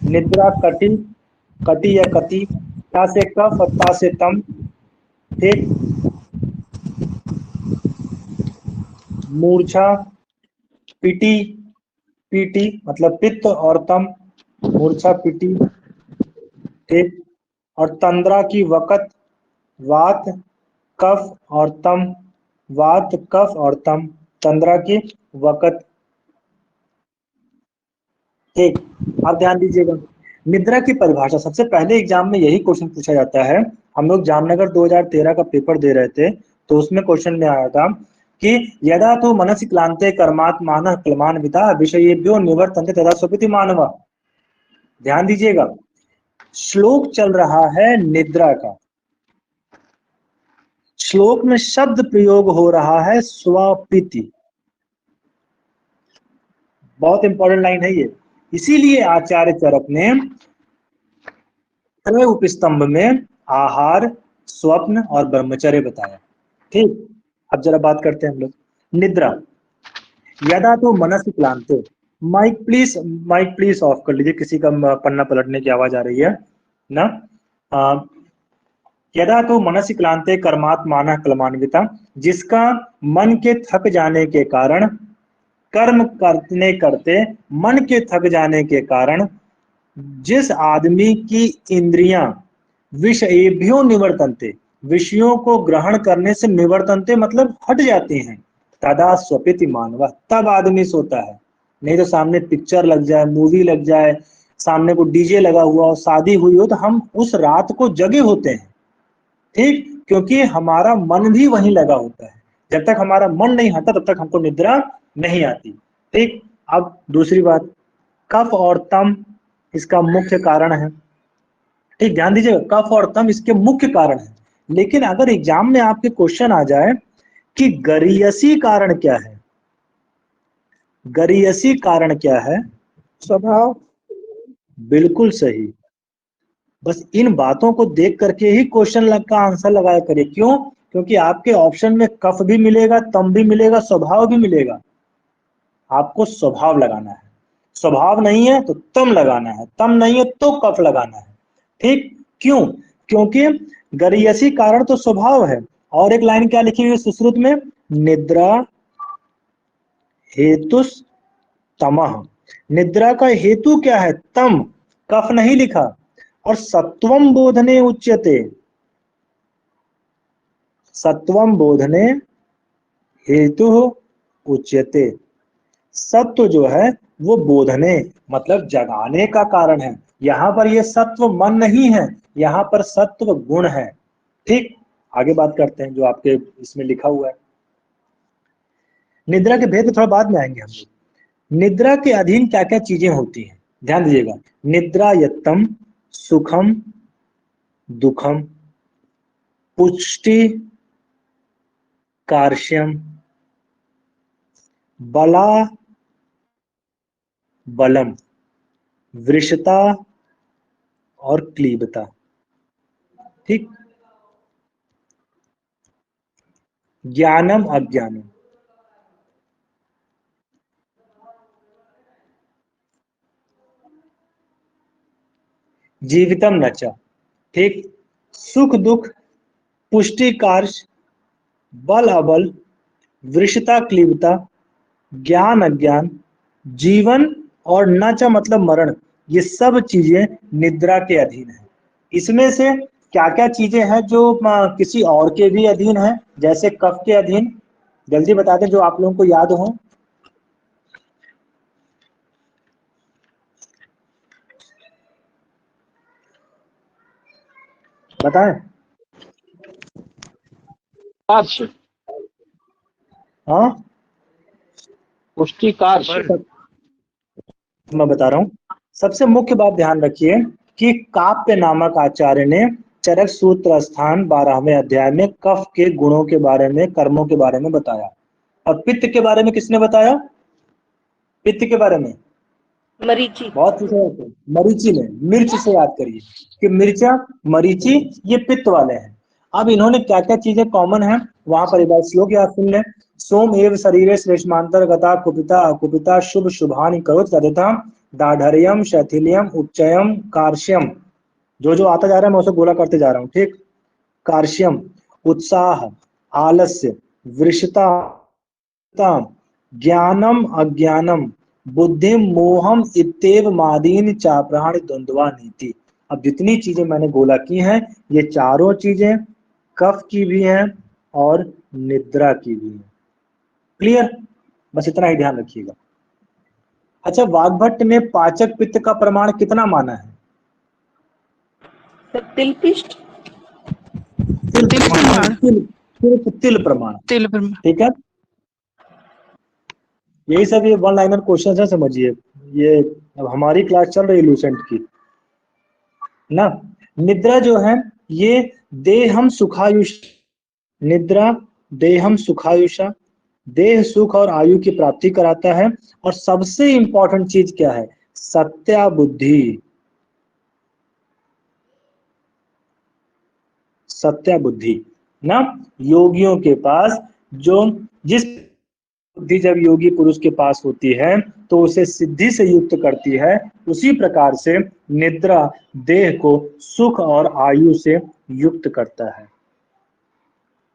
निद्रा कटी, कटी या कति, ता से कफ और ता से तम। ठीक। मूर्छा, पीटी, पीटी मतलब पित्त और तम, मूर्छा पीटी। ठीक। और तंद्रा की वकत, वात, कफ और तम, वात कफ और तम, तंद्रा की वकत। ठीक। अब ध्यान दीजिएगा, निद्रा की परिभाषा सबसे पहले एग्जाम में यही क्वेश्चन पूछा जाता है। हम लोग जामनगर 2013 का पेपर दे रहे थे, तो उसमें क्वेश्चन में आया था कि यदा तो मनसि क्लांते कर्मात्मानः क्लमान्विता विषयेभ्यो निवर्तन्ते तदा स्वपिति मानवः। ध्यान दीजिएगा, श्लोक चल रहा है निद्रा का, श्लोक में शब्द प्रयोग हो रहा है स्वपिति। बहुत इंपॉर्टेंट लाइन है ये, इसीलिए आचार्य चरक ने त्रय उपस्तंभ में आहार, स्वप्न और ब्रह्मचर्य बताया। ठीक। अब जरा बात करते हैं हम लोग निद्रा। यदा तो मनसि क्लांते, माइक प्लीज ऑफ कर लीजिए, किसी का पन्ना पलटने की आवाज आ रही है ना। यदा तो मनसि क्लांते कर्मात्मानः क्लमान्विता, जिसका मन के थक जाने के कारण, कर्म करने करते मन के थक जाने के कारण जिस आदमी की इंद्रियां विषयेभ्यो निवर्तन्ते, विषयों को ग्रहण करने से निवर्तन्ते मतलब हट जाती हैं, तदा स्वपिति मानव, तब आदमी सोता है। नहीं तो सामने पिक्चर लग जाए, मूवी लग जाए, सामने को डीजे लगा हुआ हो, शादी हुई हो, तो हम उस रात को जगे होते हैं। ठीक, क्योंकि हमारा मन भी वहीं लगा होता है। जब तक हमारा मन नहीं हटा तब तक हमको निद्रा नहीं आती। ठीक। अब दूसरी बात, कफ और तम इसका मुख्य कारण है। ठीक, ध्यान दीजिएगा, कफ और तम इसके मुख्य कारण है। लेकिन अगर एग्जाम में आपके क्वेश्चन आ जाए कि गरियसी कारण क्या है, गरियसी कारण क्या है? स्वभाव। बिल्कुल सही। बस इन बातों को देख करके ही क्वेश्चन का आंसर लगाया करिए। क्यों? क्योंकि आपके ऑप्शन में कफ भी मिलेगा, तम भी मिलेगा, स्वभाव भी मिलेगा। आपको स्वभाव लगाना है, स्वभाव नहीं है तो तम लगाना है, तम नहीं है तो कफ लगाना है। ठीक। क्यों? क्योंकि गरियसी कारण तो स्वभाव है। और एक लाइन क्या लिखी हुई है सुश्रुत में, निद्रा हेतुस तमः, निद्रा का हेतु क्या है? तम, कफ नहीं लिखा। और सत्वम बोधने उच्यते, सत्वम बोधने हेतु उच्यते, सत्व जो है वो बोधने मतलब जगाने का कारण है। यहां पर ये सत्व मन नहीं है, यहां पर सत्व गुण है। ठीक। आगे बात करते हैं जो आपके इसमें लिखा हुआ है। निद्रा के भेद थोड़ा बाद में आएंगे हम लोग। निद्रा के अधीन क्या क्या चीजें होती हैं, ध्यान दीजिएगा। निद्रा यत्तम, सुखम, दुखम, पुष्टि, कार्श्यम, बला, बलम, वृषता और क्लीबता। ठीक। ज्ञानम, अज्ञानम, जीवितम नचा। ठीक। सुख दुख, पुष्टि कार्य, बल अबल, वृषता क्लीबता, ज्ञान अज्ञान, जीवन और नच मतलब मरण, ये सब चीजें निद्रा के अधीन है। इसमें से क्या क्या चीजें हैं जो किसी और के भी अधीन है, जैसे कफ के अधीन? जल्दी बता दें जो आप लोगों को याद हो। बताएं। हाँ, पुष्टि कार्य। मैं बता रहा हूँ। सबसे मुख्य बात ध्यान रखिए कि काप्य नामक आचार्य ने चरक सूत्र स्थान 12वें अध्याय में कफ के गुणों के बारे में, कर्मों के बारे में बताया। और पित्त के बारे में किसने बताया? पित्त के बारे में मरीचि। बहुत पूछा जाता है, मरीचि ने। मिर्च से याद करिए कि मिर्चा, मरीचि ये पित्त वाले हैं। अब इन्होंने क्या क्या चीजें कॉमन है वहां पर एक बार श्लोक याद सुन लें। सोम एव शरीरे श्लेष्मांतर गता कुपिता अकुपिता शुभ शुभानि करोति तथा दाढ़र्यम, शैथिल्यम, उच्चयम, कार्श्यम, जो जो आता जा रहा है मैं उसे गोला करते जा रहा हूं, ठीक। कार्श्यम, उत्साह, आलस्य, वृषता, ज्ञानम, अज्ञानम, बुद्धिम, मोहम इत्येव मादीन चाप्राण द्वंद्वा नीति। अब जितनी चीजें मैंने गोला की हैं ये चारों चीजें कफ की भी हैं और निद्रा की भी हैं। क्लियर, बस इतना ही ध्यान रखिएगा। अच्छा, वाग्भट्ट ने पाचक पित्त का प्रमाण कितना माना है? तिलपिष्ट, तिल तिल प्रमाण, प्रमाण। सिर्फ तिल प्रमाण, तिल प्रमाण। ठीक है। यही सब ये वन लाइनर क्वेश्चन है, समझिए। ये अब हमारी क्लास चल रही है लूसेंट की ना। निद्रा जो है ये देहम सुखायुष, निद्रा देहम सुखायुषा, देह सुख और आयु की प्राप्ति कराता है। और सबसे इंपॉर्टेंट चीज क्या है? सत्या बुद्धि, सत्या बुद्धि ना। योगियों के पास जो जिस बुद्धि जब योगी पुरुष के पास होती है तो उसे सिद्धि से युक्त करती है, उसी प्रकार से निद्रा देह को सुख और आयु से युक्त करता है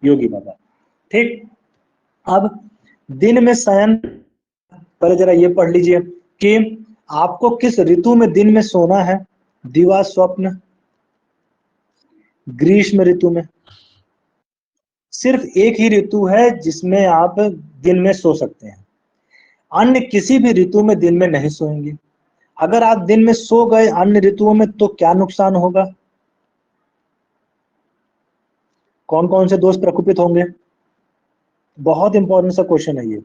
योगी बाबा, ठीक। अब दिन में शयन, पहले जरा ये पढ़ लीजिए कि आपको किस ऋतु में दिन में सोना है। दिवा स्वप्न, ग्रीष्म ऋतु में। सिर्फ एक ही ऋतु है जिसमें आप दिन में सो सकते हैं, अन्य किसी भी ऋतु में दिन में नहीं सोएंगे। अगर आप दिन में सो गए अन्य ऋतुओं में तो क्या नुकसान होगा? कौन कौन से दोष प्रकोपित होंगे? बहुत इंपॉर्टेंट सा क्वेश्चन है ये।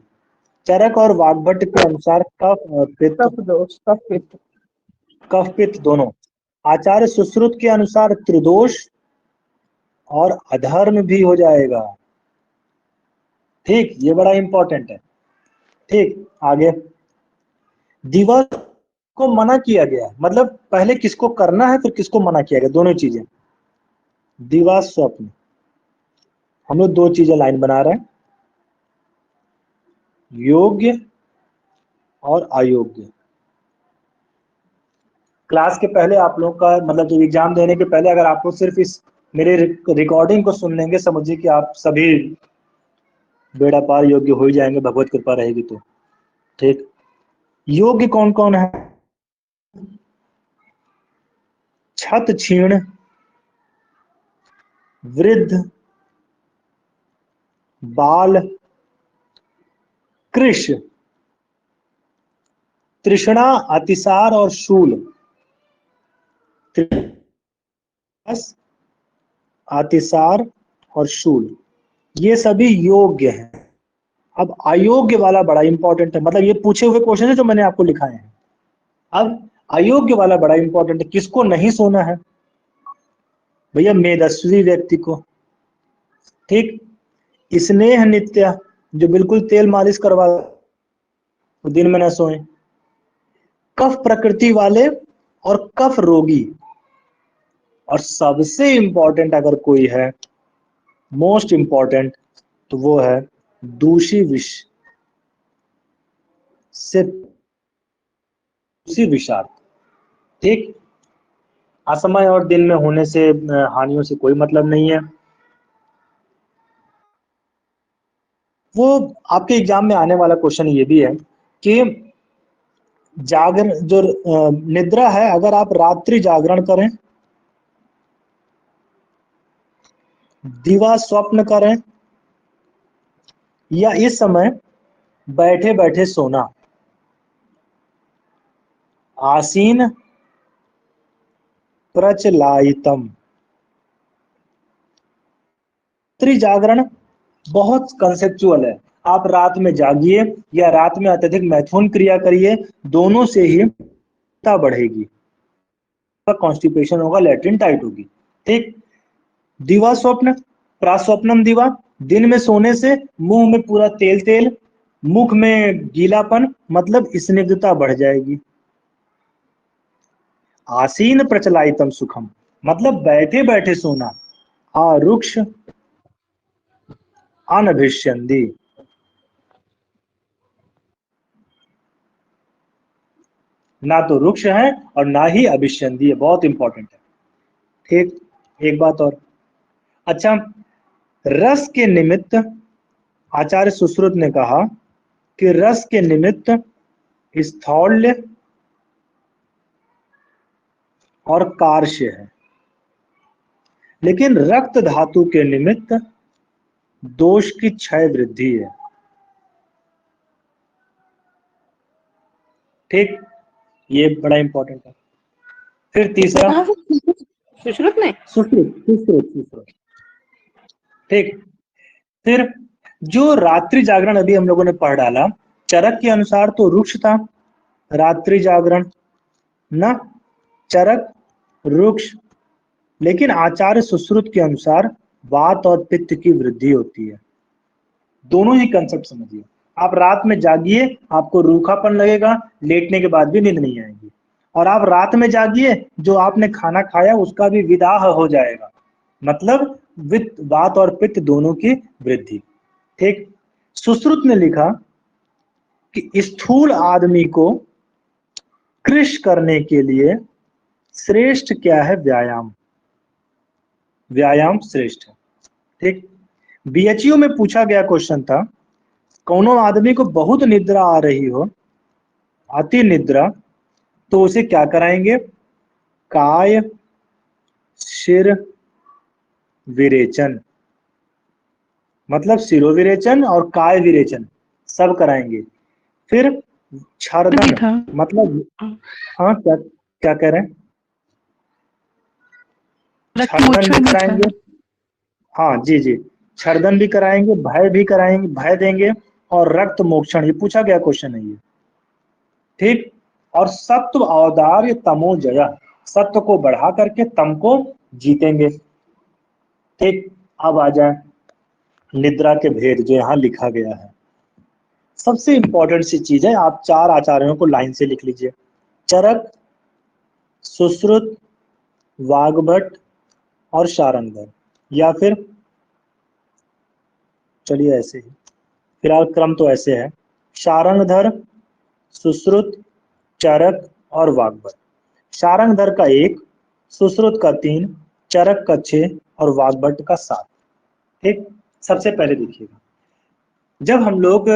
चरक और वाग्भट के अनुसार कफ और पित्त, कफ दोष, कफ पित्त, कफ पित्त दोनों। आचार्य सुश्रुत के अनुसार त्रिदोष और अधर्म भी हो जाएगा, ठीक। ये बड़ा इंपॉर्टेंट है, ठीक। आगे, दिवस को मना किया गया, मतलब पहले किसको करना है फिर किसको मना किया गया, दोनों चीजें। दिवा स्वप्न, हम लोग दो चीजें लाइन बना रहे हैं, योग्य और अयोग्य। क्लास के पहले आप लोग का मतलब जो एग्जाम देने के पहले अगर आप लोग सिर्फ इस मेरे रिकॉर्डिंग को सुन लेंगे, समझिए कि आप सभी बेड़ा पार योग्य हो ही जाएंगे, भगवत कृपा रहेगी तो, ठीक। योग्य कौन कौन है? छत छीण, वृद्ध, बाल, कृश, तृष्णा, अतिसार और शूल। अतिसार और शूल ये सभी योग्य हैं। अब अयोग्य वाला बड़ा इंपॉर्टेंट है, मतलब ये पूछे हुए क्वेश्चन है जो मैंने आपको लिखाए हैं। अब अयोग्य वाला बड़ा इंपॉर्टेंट है, किसको नहीं सोना है? भैया मेदस्वी व्यक्ति को, ठीक। स्नेह नित्य, जो बिल्कुल तेल मालिश करवा वो दिन में न सोए। कफ प्रकृति वाले और कफ रोगी। और सबसे इंपॉर्टेंट अगर कोई है, मोस्ट इंपॉर्टेंट, तो वो है दूषी विष से दूषी विषाक्त, ठीक। असमय और दिन में होने से हानियों से कोई मतलब नहीं है। वो आपके एग्जाम में आने वाला क्वेश्चन ये भी है कि जागर जो निद्रा है, अगर आप रात्रि जागरण करें, दिवा स्वप्न करें, या इस समय बैठे बैठे सोना, आसीन प्रचलायितम। रात्रि जागरण बहुत कंसेप्चुअल है। आप रात में जागिए या रात में अत्यधिक मैथुन क्रिया करिए, दोनों से ही बढ़ेगी, कॉन्स्टिपेशन होगा, लैट्रिन टाइट होगी, ठीक। दिवा स्वप्न, प्रास्वप्नम दिवा, दिन में सोने से मुंह में पूरा तेल तेल, मुख में गीलापन, मतलब स्निग्धता बढ़ जाएगी। आसीन प्रचलायितम सुखम, मतलब बैठे बैठे सोना, आरुक्ष ना तो रुक्ष है और ना ही अभिसंधि है, बहुत इंपॉर्टेंट है। ठीक, एक बात और, अच्छा, रस के निमित्त आचार्य सुश्रुत ने कहा कि रस के निमित्त स्थौल्य और कार्श्य है, लेकिन रक्त धातु के निमित्त दोष की क्षय वृद्धि है। ठीक, ये बड़ा इंपॉर्टेंट है। फिर तीसरा, कहा सुश्रुत ने? सुश्रुत सुश्रुत सुश्रुत। ठीक, फिर जो रात्रि जागरण अभी हम लोगों ने पढ़ डाला, चरक के अनुसार तो रुक्ष था रात्रि जागरण ना, चरक रुक्ष, लेकिन आचार्य सुश्रुत के अनुसार वात और पित्त की वृद्धि होती है। दोनों ही कंसेप्ट समझिए। आप रात में जागिए, आपको रूखापन लगेगा, लेटने के बाद भी नींद नहीं आएगी, और आप रात में जागिए, जो आपने खाना खाया उसका भी विदाह हो जाएगा, मतलब वात और पित्त दोनों की वृद्धि। ठीक, सुश्रुत ने लिखा कि स्थूल आदमी को कृश करने के लिए श्रेष्ठ क्या है? व्यायाम, व्यायाम श्रेष्ठ है। ठीक, बीएचयू में पूछा गया क्वेश्चन था, कोनो आदमी को बहुत निद्रा आ रही हो, अति निद्रा, तो उसे क्या कराएंगे? काय शिर विरेचन, मतलब शिरोविरेचन और काय विरेचन सब कराएंगे। फिर छर्दन, था। मतलब हाँ, क्या क्या कह रहे हैं? छर्दन भी कराएंगे, हाँ जी जी, छर्दन भी कराएंगे, भय भी कराएंगे, भय देंगे, और रक्त मोक्षण, ये पूछा गया क्वेश्चन है ये। ठीक, और सत्व औदार्य तमो जया, सत्व को बढ़ा करके तम को जीतेंगे। ठीक, अब आ जाए निद्रा के भेद जो यहाँ लिखा गया है। सबसे इंपॉर्टेंट सी चीज है, आप चार आचार्यों को लाइन से लिख लीजिए, चरक, सुश्रुत, वाग्भट और शारंगधर, या फिर चलिए ऐसे ही, फिलहाल क्रम तो ऐसे है, शारंगधर, सुश्रुत, चरक और वाग्भट। शारंगधर का 1, सुश्रुत का 3, चरक का 6 और वाग्भट का 7। ठीक, सबसे पहले देखिएगा, जब हम लोग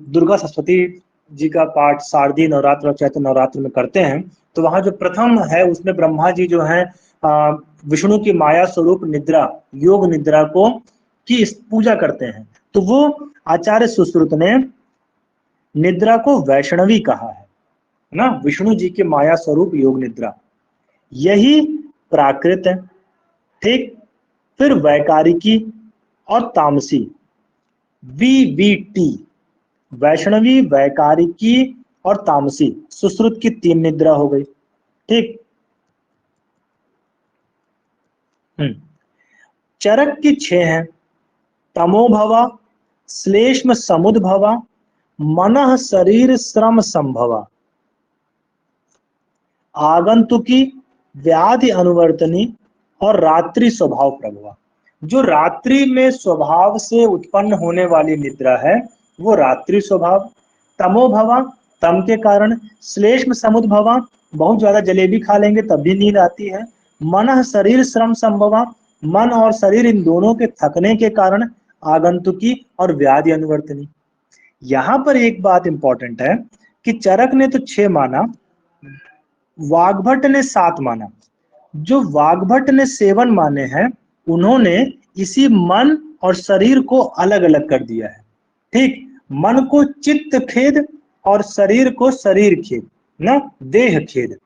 दुर्गा सरस्वती जी का पाठ शारदीय नवरात्र और चैत्र नवरात्र में करते हैं, तो वहां जो प्रथम है उसमें ब्रह्मा जी जो है विष्णु की माया स्वरूप निद्रा, योग निद्रा को की पूजा करते हैं। तो वो आचार्य सुश्रुत ने निद्रा को वैष्णवी कहा है ना, विष्णु जी के माया स्वरूप योग निद्रा, यही प्राकृत है। ठीक, फिर वैकारिकी और तामसी, VVT, वैष्णवी, वैकारिकी और तामसी, सुश्रुत की 3 निद्रा हो गई। ठीक, चरक की 6 हैं, तमोभवा, श्लेष्म समुद्भवा, मनः शरीर श्रम संभवा, आगंतुकी, व्याधि अनुवर्तनी और रात्रि स्वभाव प्रभवा। जो रात्रि में स्वभाव से उत्पन्न होने वाली निद्रा है वो रात्रि स्वभाव, तमोभवा, तम के कारण, श्लेष्म समुद्भवा, बहुत ज्यादा जलेबी खा लेंगे तब भी नींद आती है, मन शरीर श्रम संभवा, मन और शरीर इन दोनों के थकने के कारण, आगंतुकी और व्याधि अनुवर्तनी। यहां पर एक बात इंपॉर्टेंट है कि चरक ने तो 6 माना, वाग्भट ने 7 माना। जो वाग्भट ने 7 माने हैं उन्होंने इसी मन और शरीर को अलग अलग कर दिया है। ठीक, मन को चित्त खेद और शरीर को शरीर खेद ना, देह खेद,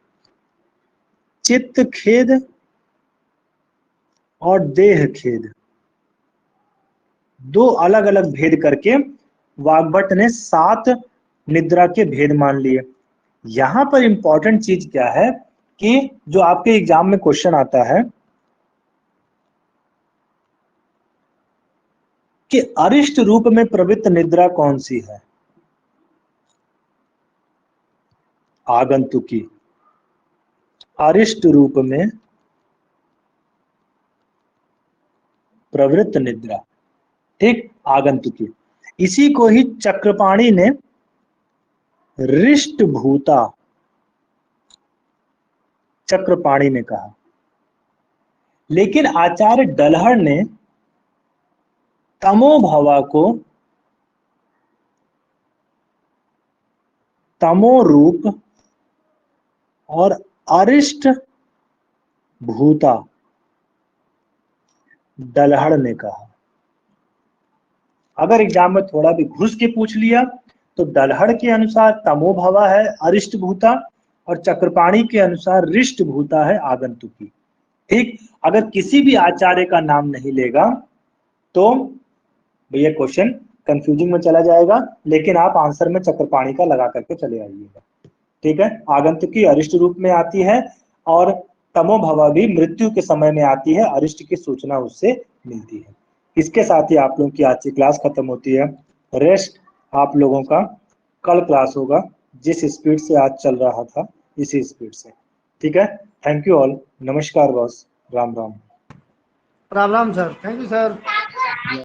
चित्त खेद और देह खेद, दो अलग अलग भेद करके वाग्भट ने 7 निद्रा के भेद मान लिए। यहां पर इंपॉर्टेंट चीज क्या है कि जो आपके एग्जाम में क्वेश्चन आता है कि अरिष्ट रूप में प्रवृत्त निद्रा कौन सी है? आगंतुकी, अरिष्ट रूप में प्रवृत्त निद्रा। ठीक, आगंतुकी, इसी को ही चक्रपाणी ने रिष्ट भूता चक्रपाणी ने कहा। लेकिन आचार्य डल्हड़ ने तमोभवा को तमो रूप और अरिष्ट भूता डल्हड़ ने कहा। अगर एग्जाम में थोड़ा भी घुस के पूछ लिया तो डल्हड़ के अनुसार तमोभवा है अरिष्ट भूता, और चक्रपाणी के अनुसार रिष्ट भूता है आगंतुकी। ठीक, अगर किसी भी आचार्य का नाम नहीं लेगा तो भैया क्वेश्चन कंफ्यूजिंग में चला जाएगा, लेकिन आप आंसर में चक्रपाणी का लगा करके चले आइएगा। ठीक है, आगंतुकी अरिष्ट रूप में आती है और तमोभवा भी मृत्यु के समय में आती है, अरिष्ट की सूचना उससे मिलती है। इसके साथ ही आप लोगों की आज की क्लास खत्म होती है। रेस्ट आप लोगों का कल क्लास होगा, जिस स्पीड से आज चल रहा था इसी स्पीड से। ठीक है, थैंक यू ऑल, नमस्कार boss, Ram Ram. Ram Ram sir, thank you sir.